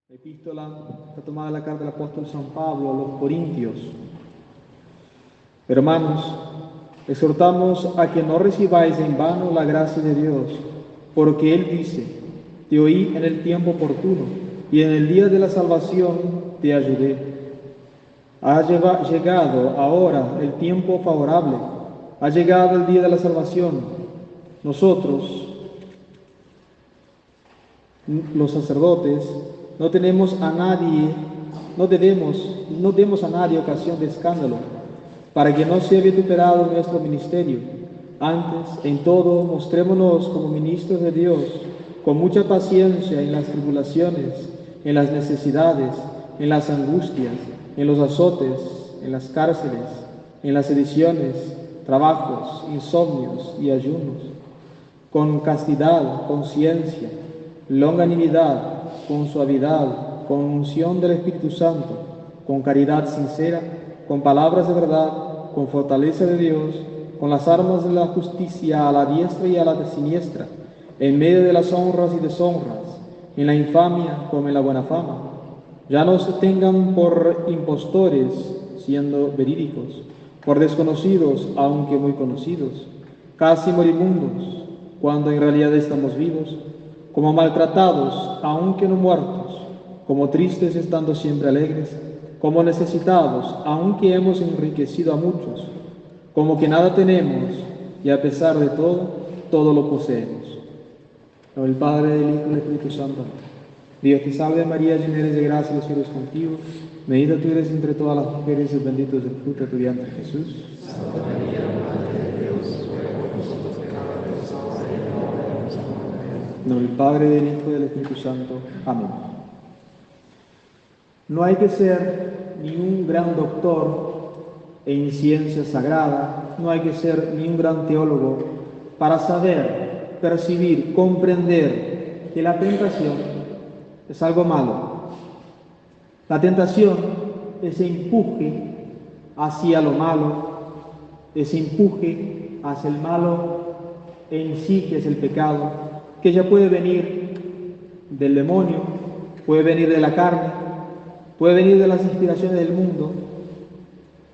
Epístola está tomada la carta del apóstol San Pablo a los Corintios. Hermanos, exhortamos a que no recibáis en vano la gracia de Dios, porque Él dice: te oí en el tiempo oportuno, y en el día de la salvación te ayudé. Ha llegado ahora el tiempo favorable, ha llegado el día de la salvación. Nosotros, los sacerdotes, no demos a nadie ocasión de escándalo, para que no sea vituperado nuestro ministerio. Antes, en todo, mostrémonos como ministros de Dios, con mucha paciencia en las tribulaciones, en las necesidades, en las angustias, en los azotes, en las cárceles, en las sediciones, trabajos, insomnios y ayunos, con castidad, con ciencia, longanimidad, con suavidad, con unción del Espíritu Santo, con caridad sincera, con palabras de verdad, con fortaleza de Dios, con las armas de la justicia a la diestra y a la siniestra, en medio de las honras y deshonras, en la infamia como en la buena fama. Ya no se tengan por impostores, siendo verídicos, por desconocidos, aunque muy conocidos, casi moribundos, cuando en realidad estamos vivos, como maltratados, aunque no muertos, como tristes estando siempre alegres, como necesitados, aunque hemos enriquecido a muchos, como que nada tenemos y a pesar de todo, todo lo poseemos. En el Padre, del Hijo y del Espíritu Santo. Dios te salve María, llena eres de gracia, el Señor es contigo. Bendita tú eres entre todas las mujeres y bendito es el fruto de tu vientre, Jesús. Santa María, Madre de Dios, ruega por nosotros pecadores, ahora y en la hora de nuestra muerte. En el Padre, del Hijo y del Espíritu Santo. Amén. No hay que ser ni un gran doctor en ciencia sagrada, no hay que ser ni un gran teólogo para saber, percibir, comprender que la tentación es algo malo. La tentación, ese empuje hacia lo malo, ese empuje hacia el malo en sí, que es el pecado, que ya puede venir del demonio, puede venir de la carne, puede venir de las inspiraciones del mundo,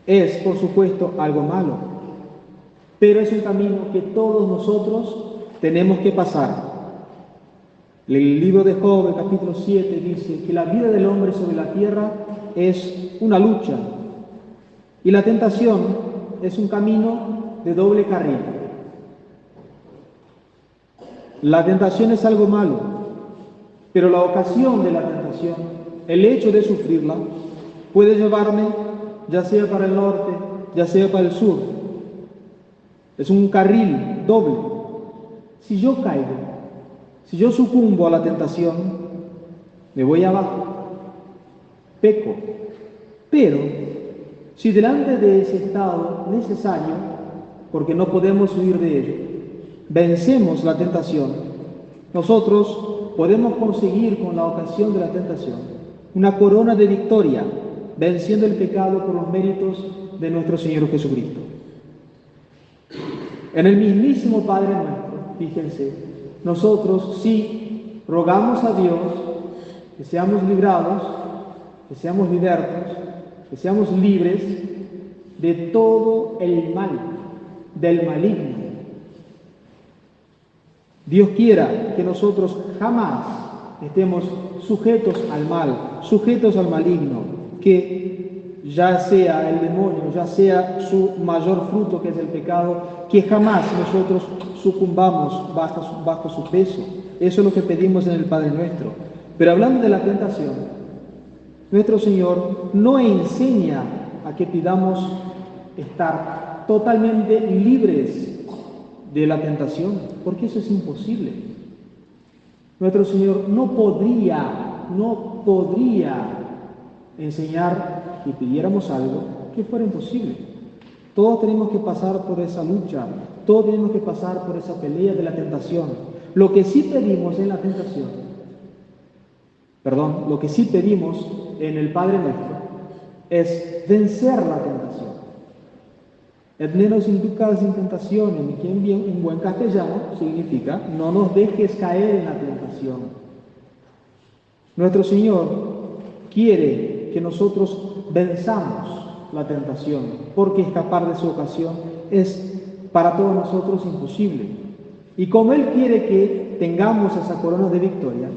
es, por supuesto, algo malo, pero es un camino que todos nosotros tenemos que pasar. El libro de Job, el capítulo 7, dice que la vida del hombre sobre la tierra es una lucha, y la tentación es un camino de doble carril. La tentación es algo malo, pero la ocasión de la tentación, el hecho de sufrirla, puede llevarme ya sea para el norte, ya sea para el sur. Es un carril doble. Si yo caigo, si yo sucumbo a la tentación, me voy abajo, peco. Pero si delante de ese estado necesario, porque no podemos huir de ello, vencemos la tentación, nosotros podemos conseguir con la ocasión de la tentación una corona de victoria, venciendo el pecado por los méritos de nuestro Señor Jesucristo. En el mismísimo Padre nuestro, fíjense, nosotros sí rogamos a Dios que seamos librados, que seamos libertos, que seamos libres de todo el mal, del maligno. Dios quiera que nosotros jamás estemos sujetos al mal, sujetos al maligno, que ya sea el demonio, ya sea su mayor fruto que es el pecado, que jamás nosotros sucumbamos bajo su peso. Eso es lo que pedimos en el Padre Nuestro. Pero hablando de la tentación, nuestro Señor no enseña a que pidamos estar totalmente libres de la tentación, porque eso es imposible. Nuestro Señor no podría enseñar que pidiéramos algo que fuera imposible. Todos tenemos que pasar por esa lucha, todos tenemos que pasar por esa pelea de la tentación. Lo que sí pedimos en la tentación, lo que sí pedimos en el Padre Nuestro es vencer la tentación. Et ne nos inducas en tentación, que en buen castellano significa no nos dejes caer en la tentación. Nuestro Señor quiere que nosotros venzamos la tentación, porque escapar de su ocasión es para todos nosotros imposible. Y como Él quiere que tengamos esa corona de victoria,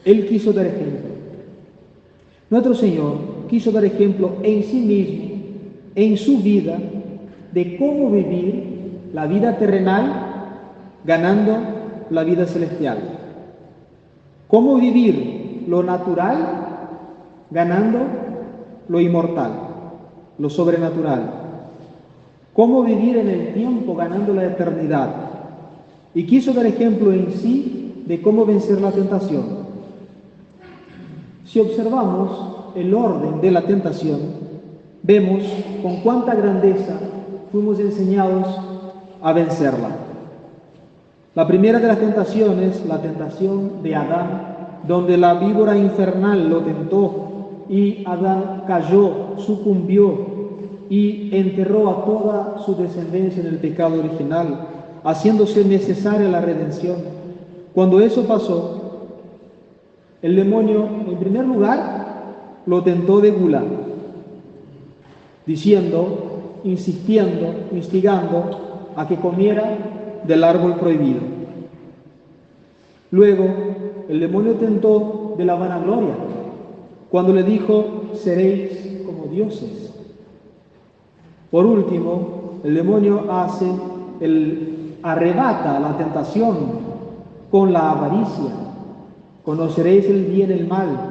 Él quiso dar ejemplo. Nuestro Señor quiso dar ejemplo en sí mismo, en su vida, de cómo vivir la vida terrenal ganando la vida celestial. Cómo vivir lo natural ganando lo inmortal, lo sobrenatural. Cómo vivir en el tiempo ganando la eternidad. Y quiso dar ejemplo en sí de cómo vencer la tentación. Si observamos el orden de la tentación, vemos con cuánta grandeza fuimos enseñados a vencerla. La primera de las tentaciones, la tentación de Adán, donde la víbora infernal lo tentó y Adán cayó, sucumbió y enterró a toda su descendencia en el pecado original, haciéndose necesaria la redención. Cuando eso pasó, el demonio, en primer lugar, lo tentó de gula, diciendo, insistiendo, instigando a que comiera del árbol prohibido. Luego, el demonio tentó de la vanagloria, cuando le dijo, seréis como dioses. Por último, el demonio arrebata la tentación con la avaricia. Conoceréis el bien y el mal.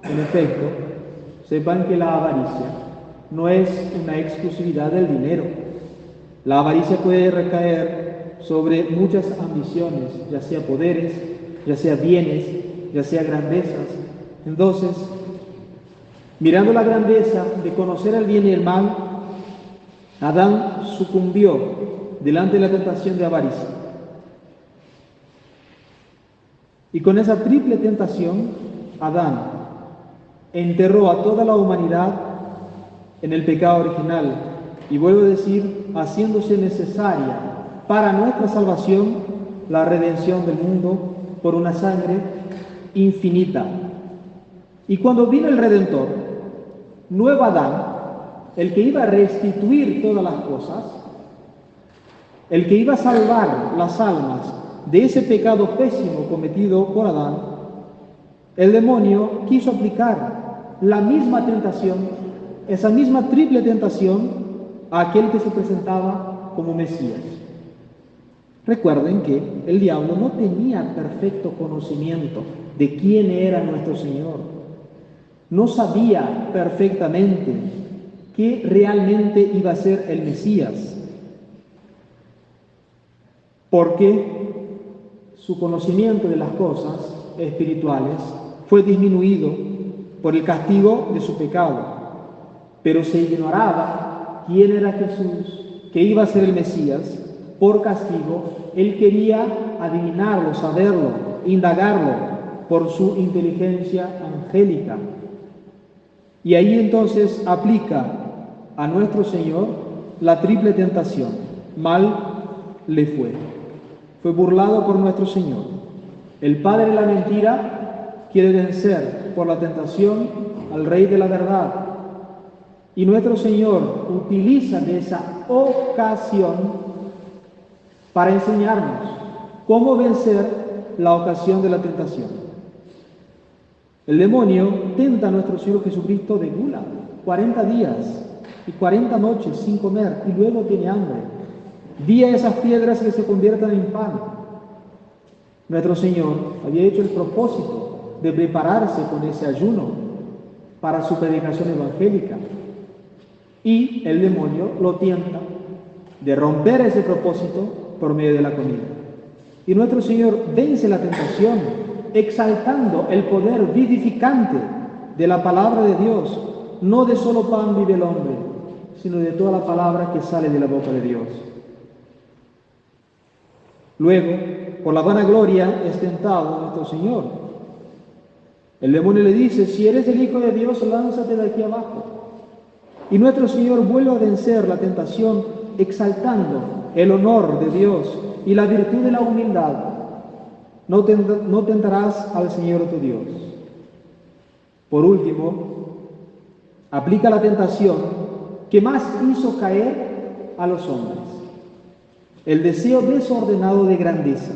En efecto, sepan que la avaricia no es una exclusividad del dinero. La avaricia puede recaer sobre muchas ambiciones, ya sea poderes, ya sea bienes, ya sea grandezas. Entonces, mirando la grandeza de conocer el bien y el mal, Adán sucumbió delante de la tentación de avaricia. Y con esa triple tentación, Adán enterró a toda la humanidad en el pecado original. Y vuelvo a decir, haciéndose necesaria para nuestra salvación la redención del mundo por una sangre infinita. Y cuando vino el Redentor, nuevo Adán, el que iba a restituir todas las cosas, el que iba a salvar las almas de ese pecado pésimo cometido por Adán, el demonio quiso aplicar la misma tentación, esa misma triple tentación, a aquel que se presentaba como Mesías. Recuerden que el diablo no tenía perfecto conocimiento de quién era nuestro Señor. No sabía perfectamente que realmente iba a ser el Mesías, porque su conocimiento de las cosas espirituales fue disminuido por el castigo de su pecado, pero se ignoraba quién era Jesús, que iba a ser el Mesías. Por castigo, él quería adivinarlo, saberlo, indagarlo por su inteligencia angélica. Y ahí entonces aplica a nuestro Señor la triple tentación. Mal le fue. Fue burlado por nuestro Señor. El padre de la mentira quiere vencer por la tentación al Rey de la verdad. Y nuestro Señor utiliza de esa ocasión para enseñarnos cómo vencer la ocasión de la tentación. El demonio tenta a nuestro Señor Jesucristo de gula, 40 días y 40 noches sin comer, y luego tiene hambre. Di a esas piedras que se conviertan en pan. Nuestro Señor había hecho el propósito de prepararse con ese ayuno para su predicación evangélica. Y el demonio lo tienta de romper ese propósito por medio de la comida. Y nuestro Señor vence la tentación, exaltando el poder vivificante de la palabra de Dios. No de solo pan vive el hombre, sino de toda la palabra que sale de la boca de Dios. Luego, por la vanagloria es tentado nuestro Señor. El demonio le dice, si eres el Hijo de Dios, lánzate de aquí abajo. Y nuestro Señor vuelve a vencer la tentación exaltando el honor de Dios y la virtud de la humildad. No tentarás al Señor tu Dios. Por último, aplica la tentación que más hizo caer a los hombres: el deseo desordenado de grandeza.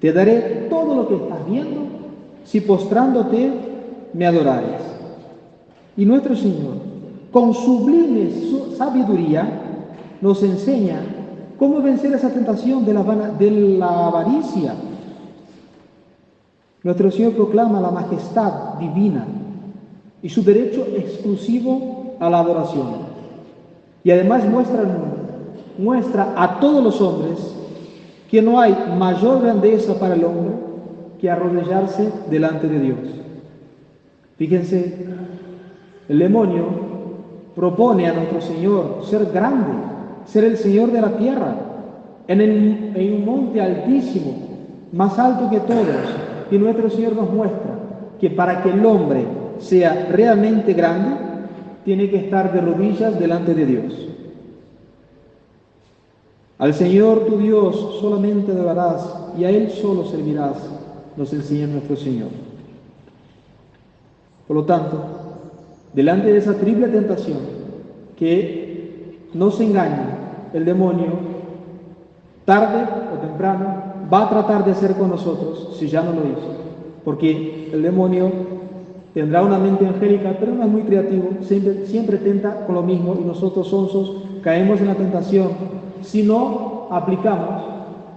Te daré todo lo que estás viendo si postrándote me adorares. Y nuestro Señor, con sublime sabiduría, nos enseña cómo vencer esa tentación de la avaricia. Nuestro Señor proclama la majestad divina y su derecho exclusivo a la adoración. Y además muestra a todos los hombres que no hay mayor grandeza para el hombre que arrodillarse delante de Dios. Fíjense, el demonio propone a nuestro Señor ser grande, ser el Señor de la tierra, en un monte altísimo, más alto que todos. Y nuestro Señor nos muestra que para que el hombre sea realmente grande, tiene que estar de rodillas delante de Dios. Al Señor tu Dios solamente adorarás y a Él solo servirás, nos enseña nuestro Señor. Por lo tanto, delante de esa triple tentación, que no se engañe, el demonio, tarde o temprano, va a tratar de hacer con nosotros, si ya no lo hizo, porque el demonio tendrá una mente angélica, pero no es muy creativo, siempre tenta con lo mismo, y nosotros sonsos caemos en la tentación si no aplicamos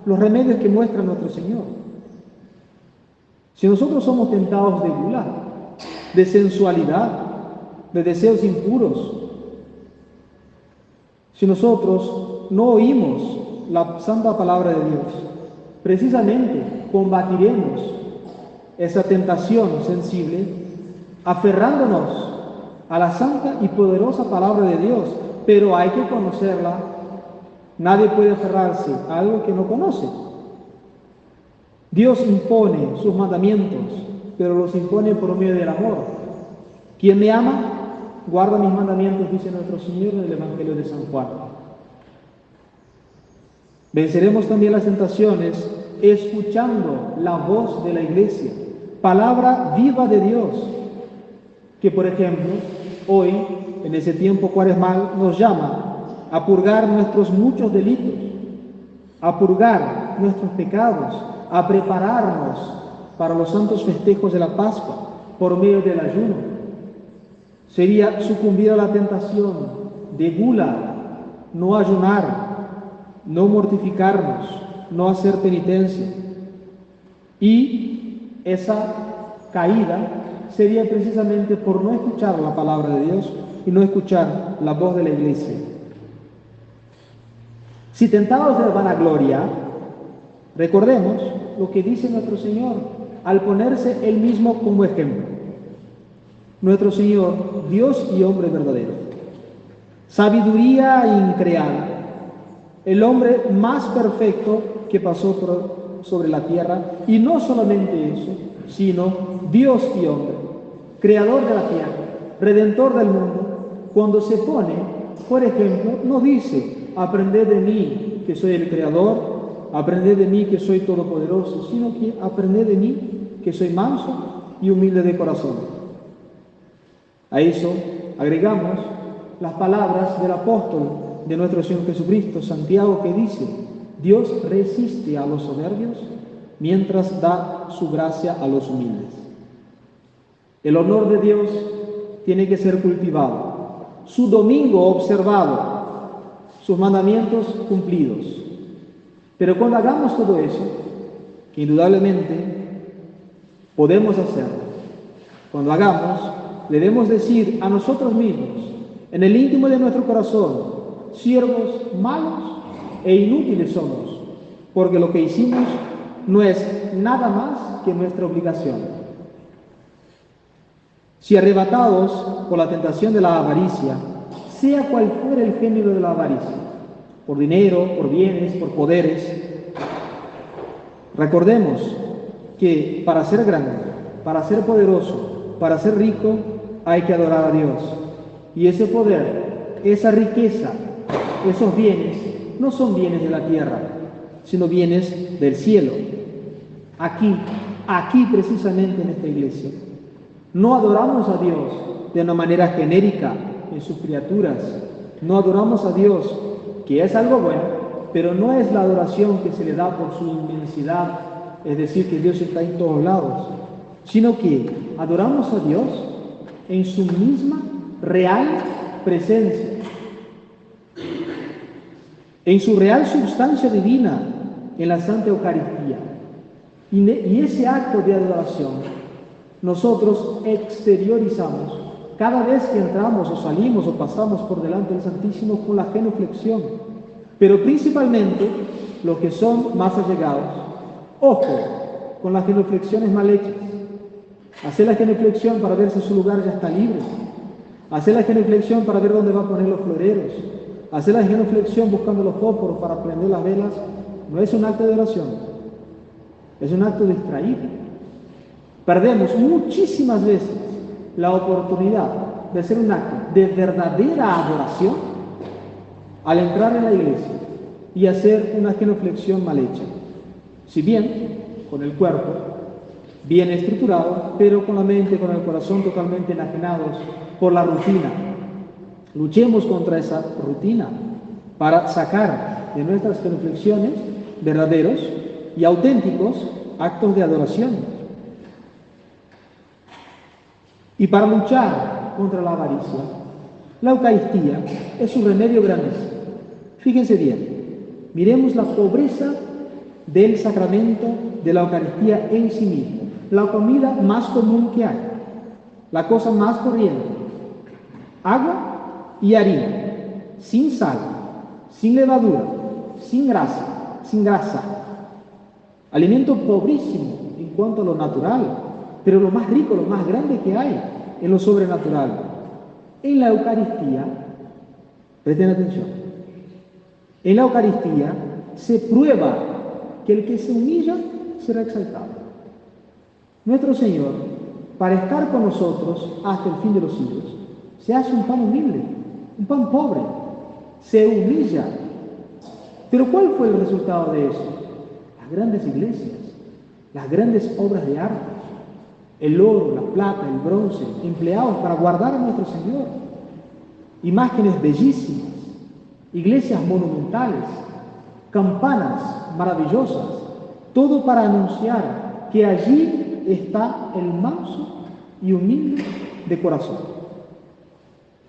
los remedios que muestra nuestro Señor. Si nosotros somos tentados de gula, de sensualidad, de deseos impuros, si nosotros no oímos la santa palabra de Dios, precisamente combatiremos esa tentación sensible aferrándonos a la santa y poderosa palabra de Dios, pero hay que conocerla. Nadie puede aferrarse a algo que no conoce. Dios impone sus mandamientos, pero los impone por medio del amor. Quien me ama, guarda mis mandamientos, dice nuestro Señor en el Evangelio de San Juan. Venceremos también las tentaciones escuchando la voz de la Iglesia, palabra viva de Dios, que por ejemplo, hoy, en ese tiempo cuaresmal, nos llama a purgar nuestros muchos delitos, a purgar nuestros pecados, a prepararnos para los santos festejos de la Pascua por medio del ayuno. Sería sucumbir a la tentación de gula, no ayunar, no mortificarnos, no hacer penitencia. Y esa caída sería precisamente por no escuchar la palabra de Dios y no escuchar la voz de la Iglesia. Si tentados de vanagloria, recordemos lo que dice nuestro Señor al ponerse Él mismo como ejemplo. Nuestro Señor, Dios y hombre verdadero, sabiduría increada, el hombre más perfecto que pasó sobre la tierra, y no solamente eso, sino Dios y hombre, creador de la tierra, redentor del mundo. Cuando se pone, por ejemplo, no dice: aprended de mí, que soy el creador, aprended de mí, que soy todopoderoso, sino que aprended de mí, que soy manso y humilde de corazón. A eso agregamos las palabras del apóstol de nuestro Señor Jesucristo, Santiago, que dice: Dios resiste a los soberbios, mientras da su gracia a los humildes. El honor de Dios tiene que ser cultivado, su domingo observado, sus mandamientos cumplidos. Pero cuando hagamos todo eso, que indudablemente podemos hacerlo, cuando hagamos, debemos decir a nosotros mismos, en el íntimo de nuestro corazón: siervos malos e inútiles somos, porque lo que hicimos no es nada más que nuestra obligación. Si arrebatados por la tentación de la avaricia, sea cual fuera el género de la avaricia, por dinero, por bienes, por poderes, recordemos que para ser grande, para ser poderoso, para ser rico, hay que adorar a Dios. Y ese poder, esa riqueza, esos bienes, no son bienes de la tierra, sino bienes del cielo. Aquí precisamente en esta iglesia, No adoramos a Dios de una manera genérica en sus criaturas. No adoramos a Dios, que es algo bueno, pero no es la adoración que se le da por su inmensidad, es decir, que Dios está en todos lados, sino que adoramos a Dios en su misma real presencia, en su real sustancia divina, en la Santa Eucaristía. Y ese acto de adoración nosotros exteriorizamos cada vez que entramos o salimos o pasamos por delante del Santísimo con la genuflexión. Pero principalmente los que son más allegados, ojo con las genuflexiones mal hechas. Hacer la genuflexión para ver si su lugar ya está libre. Hacer la genuflexión para ver dónde va a poner los floreros. Hacer la genuflexión buscando los fósforos para prender las velas no es un acto de oración, es un acto distraído. Perdemos muchísimas veces la oportunidad de hacer un acto de verdadera adoración al entrar en la iglesia y hacer una genuflexión mal hecha. Si bien con el cuerpo bien estructurado, pero con la mente, con el corazón totalmente enajenados por la rutina. Luchemos contra esa rutina para sacar de nuestras genuflexiones verdaderos y auténticos actos de adoración. Y para luchar contra la avaricia, la Eucaristía es un remedio grandísimo. Fíjense bien, miremos la pobreza del sacramento de la Eucaristía en sí mismo. La comida más común que hay, la cosa más corriente, agua y harina, sin sal, sin levadura, sin grasa. Alimento pobrísimo en cuanto a lo natural, pero lo más rico, lo más grande que hay en lo sobrenatural. En la Eucaristía, presten atención, en la Eucaristía se prueba que el que se humilla será exaltado. Nuestro Señor, para estar con nosotros hasta el fin de los siglos, se hace un pan humilde, un pan pobre, se humilla. Pero ¿cuál fue el resultado de eso? Las grandes iglesias, las grandes obras de arte, el oro, la plata, el bronce, empleados para guardar a nuestro Señor, imágenes bellísimas, iglesias monumentales, campanas maravillosas, todo para anunciar que allí está el manso y humilde de corazón.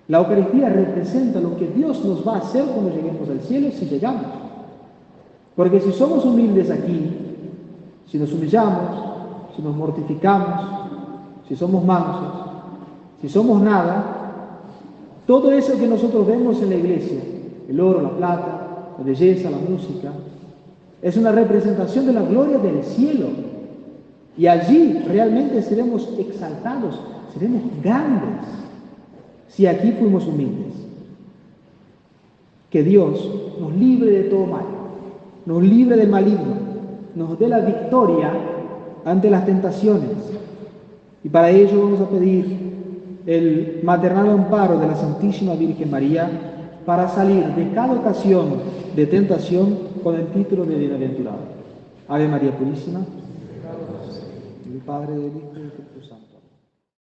La Eucaristía representa lo que Dios nos va a hacer cuando lleguemos al cielo, si llegamos. Porque si somos humildes aquí, si nos humillamos, si nos mortificamos, si somos mansos, si somos nada, todo eso que nosotros vemos en la iglesia, el oro, la plata, la belleza, la música, es una representación de la gloria del cielo. Y allí realmente seremos exaltados, seremos grandes, si aquí fuimos humildes. Que Dios nos libre de todo mal, nos libre del maligno, nos dé la victoria ante las tentaciones. Y para ello vamos a pedir el maternal amparo de la Santísima Virgen María para salir de cada ocasión de tentación con el título de bienaventurado. Ave María Purísima. El Padre, del Hijo y del Espíritu.